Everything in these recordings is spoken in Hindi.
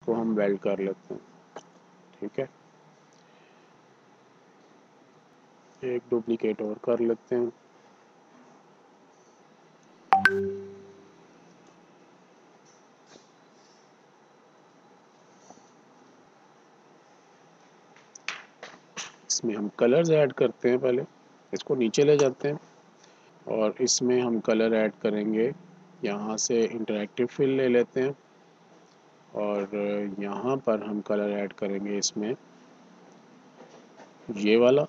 को हम वेल्ड कर लेते हैं। ठीक है, एक डुप्लीकेट और कर लेते हैं। इसमें हम कलर्स ऐड करते हैं। पहले इसको नीचे ले जाते हैं और इसमें हम कलर ऐड करेंगे। यहाँ से इंटरैक्टिव फिल ले लेते हैं और यहाँ पर हम कलर ऐड करेंगे इसमें ये वाला,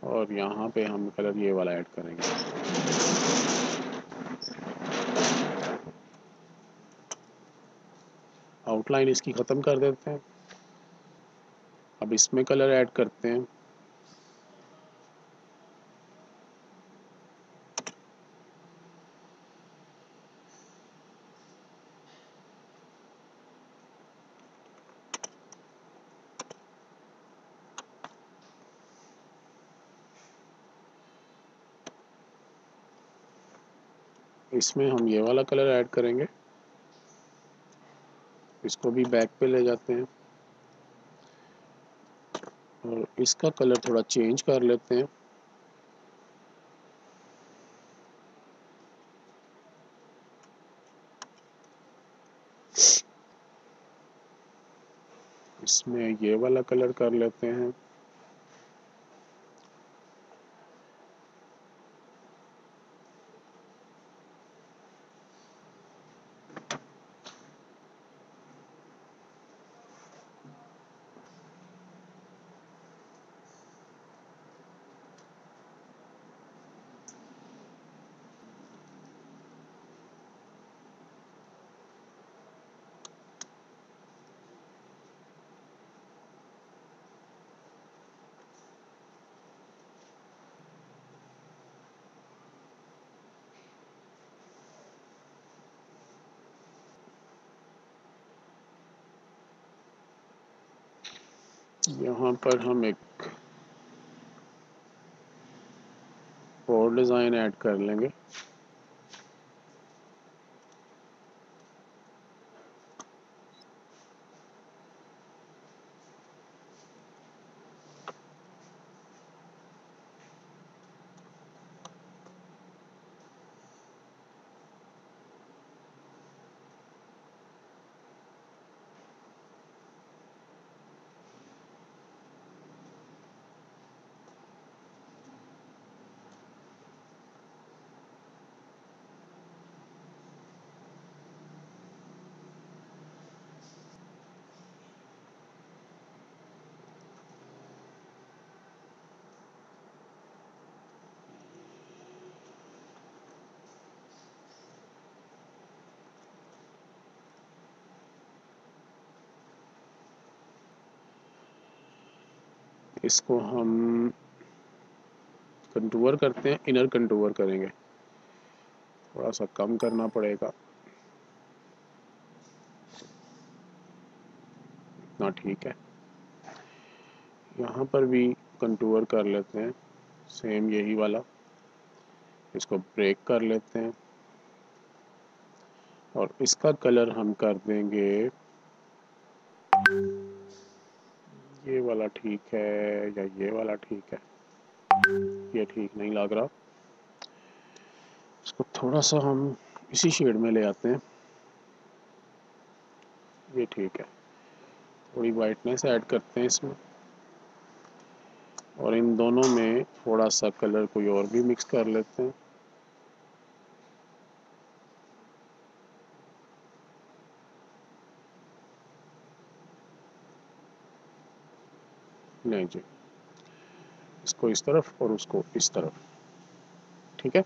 और यहाँ पे हम कलर ये वाला ऐड करेंगे। आउटलाइन इसकी ख़त्म कर देते हैं। अब इसमें कलर ऐड करते हैं। इसमें हम ये वाला कलर ऐड करेंगे। इसको भी बैक पे ले जाते हैं और इसका कलर थोड़ा चेंज कर लेते हैं। इसमें ये वाला कलर कर लेते हैं। यहाँ पर हम एक और डिज़ाइन ऐड कर लेंगे। इसको हम कंटूर करते हैं, इनर कंटूर करेंगे, थोड़ा सा कम करना पड़ेगा, इतना ठीक है। यहाँ पर भी कंटूर कर लेते हैं, सेम यही वाला। इसको ब्रेक कर लेते हैं और इसका कलर हम कर देंगे ये वाला। ठीक है, या ये वाला ठीक है? ये ठीक नहीं लग रहा। इसको थोड़ा सा हम इसी शेड में ले आते हैं। ये ठीक है, थोड़ी वाइटनेस ऐड करते हैं इसमें और इन दोनों में थोड़ा सा कलर कोई और भी मिक्स कर लेते हैं। नहीं जी, इसको इस तरफ और उसको इस तरफ। ठीक है,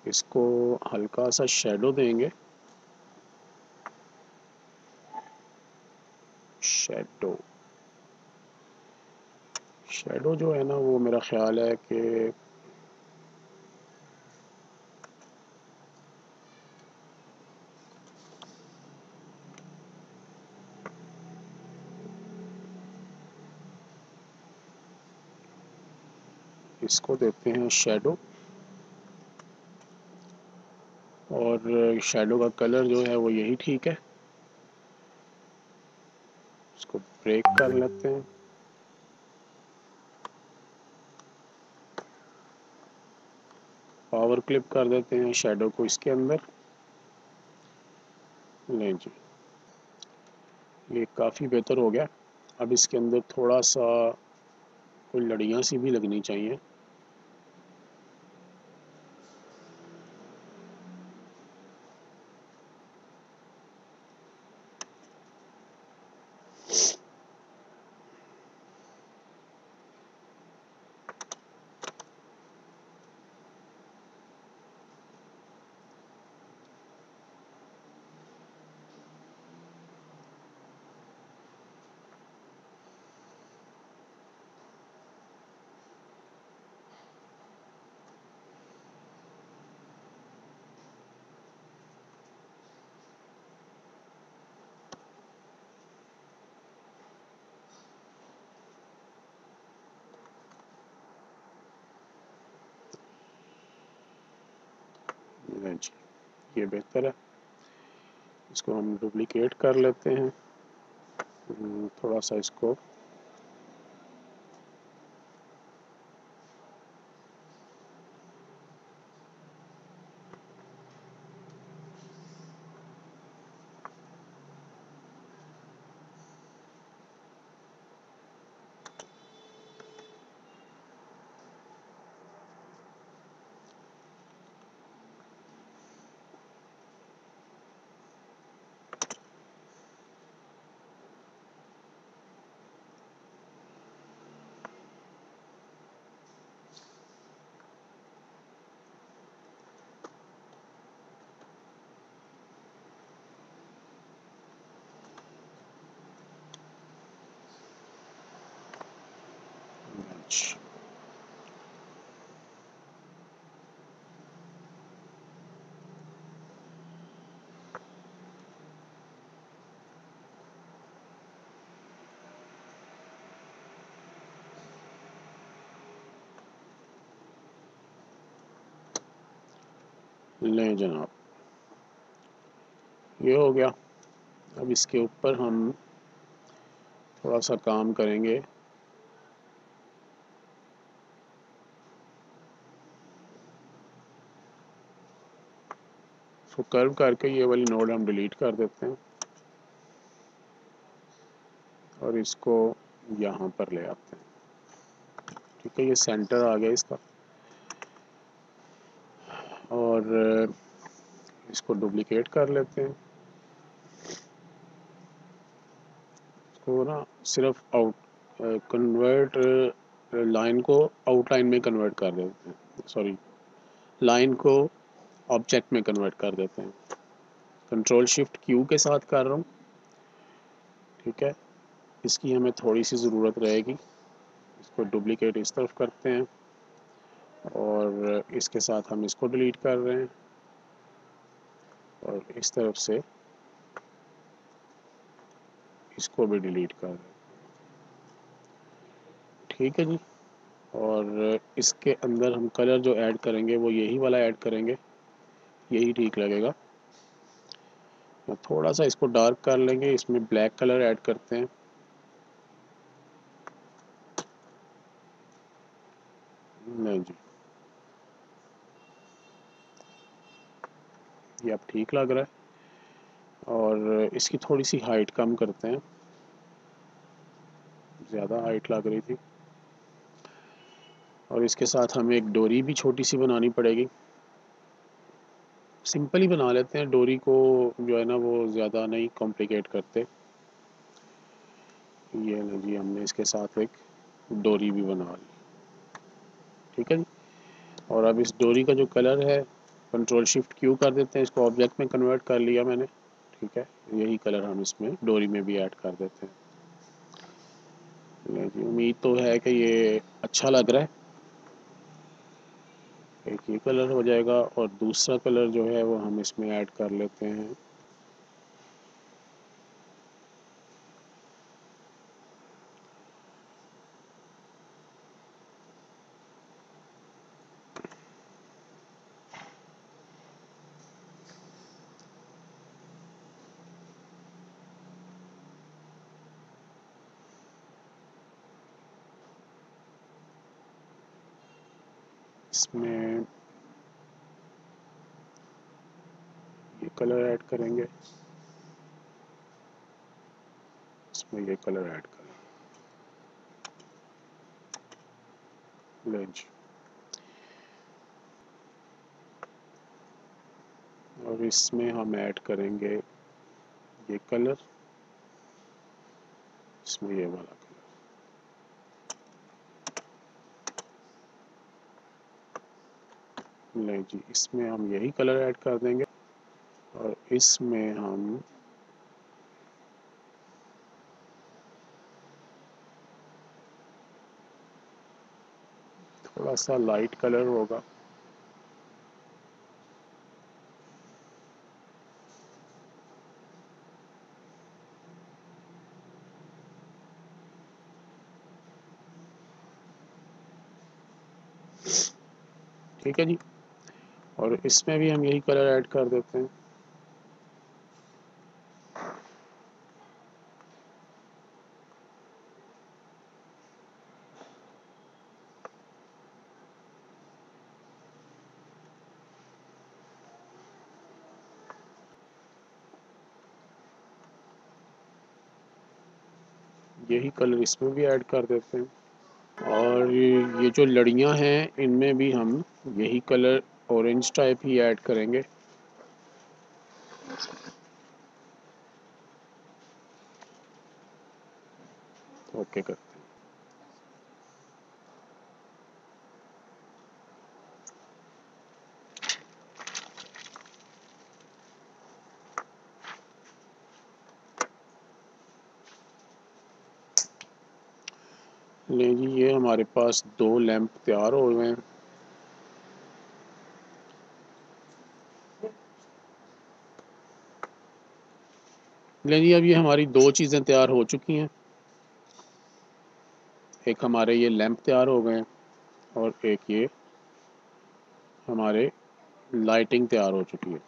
इसको हल्का सा शेडो देंगे। शेडो शेडो जो है ना, वो मेरा ख्याल है कि इसको देते हैं शेडो और और शैडो का कलर जो है वो यही ठीक है। इसको ब्रेक कर लेते हैं। पावर क्लिप कर देते हैं शैडो को इसके अंदर। नहीं जी, ये काफ़ी बेहतर हो गया। अब इसके अंदर थोड़ा सा कोई लड़ियाँ सी भी लगनी चाहिए। नहीं जी, ये बेहतर है। इसको हम डुप्लिकेट कर लेते हैं। थोड़ा सा इसको लें जनाब, ये हो गया। अब इसके ऊपर हम थोड़ा सा काम करेंगे। इसको कर्व करके ये वाली नोड हम डिलीट कर देते हैं और इसको यहाँ पर ले आते हैं। ठीक है, ये सेंटर आ गया इसका। और इसको डुप्लिकेट कर लेते हैं। इसको ना सिर्फ कन्वर्ट लाइन को आउटलाइन में कन्वर्ट कर देते हैं। सॉरी, लाइन को ऑब्जेक्ट में कन्वर्ट कर देते हैं। कंट्रोल शिफ्ट क्यू के साथ कर रहा हूँ। ठीक है, इसकी हमें थोड़ी सी ज़रूरत रहेगी। इसको डुप्लिकेट इस तरफ करते हैं और इसके साथ हम इसको डिलीट कर रहे हैं और इस तरफ से इसको भी डिलीट कर रहे हैं। ठीक है जी। और इसके अंदर हम कलर जो ऐड करेंगे वो यही वाला ऐड करेंगे, यही ठीक लगेगा। थोड़ा सा इसको डार्क कर लेंगे, इसमें ब्लैक कलर ऐड करते हैं। नहीं जी, ये अब ठीक लग रहा है। और इसकी थोड़ी सी हाइट कम करते हैं, ज़्यादा हाइट लग रही थी। और इसके साथ हमें एक डोरी भी छोटी सी बनानी पड़ेगी। सिंपल ही बना लेते हैं, डोरी को जो है ना वो ज़्यादा नहीं कॉम्प्लिकेट करते। ये ना जी, हमने इसके साथ एक डोरी भी बना ली। ठीक है जी। और अब इस डोरी का जो कलर है, कंट्रोल शिफ्ट क्यू कर देते हैं, इसको ऑब्जेक्ट में कन्वर्ट कर लिया मैंने। ठीक है, यही कलर हम इसमें डोरी में भी ऐड कर देते हैं। नहीं जी, उम्मीद तो है कि ये अच्छा लग रहा है। एक ये कलर हो जाएगा और दूसरा कलर जो है वो हम इसमें ऐड कर लेते हैं। इसमें ये कलर ऐड करेंगे, इसमें ये कलर ऐड करेंगे। लेंज और इसमें हम ऐड करेंगे ये कलर, इसमें ये वाला कलर। नहीं जी, इसमें हम यही कलर ऐड कर देंगे और इसमें हम थोड़ा सा लाइट कलर होगा, ठीक है जी। और इसमें भी हम यही कलर ऐड कर देते हैं। यही कलर इसमें भी ऐड कर देते हैं। और ये जो लड़ियाँ हैं इनमें भी हम यही कलर ऑरेंज टाइप ही ऐड करेंगे। ओके करते हैं। ले जी, ये हमारे पास 2 लैंप तैयार हो गए हैं। ले जी, अब ये हमारी 2 चीज़ें तैयार हो चुकी हैं। एक हमारे ये लैंप तैयार हो गए हैं और एक ये हमारे लाइटिंग तैयार हो चुकी है।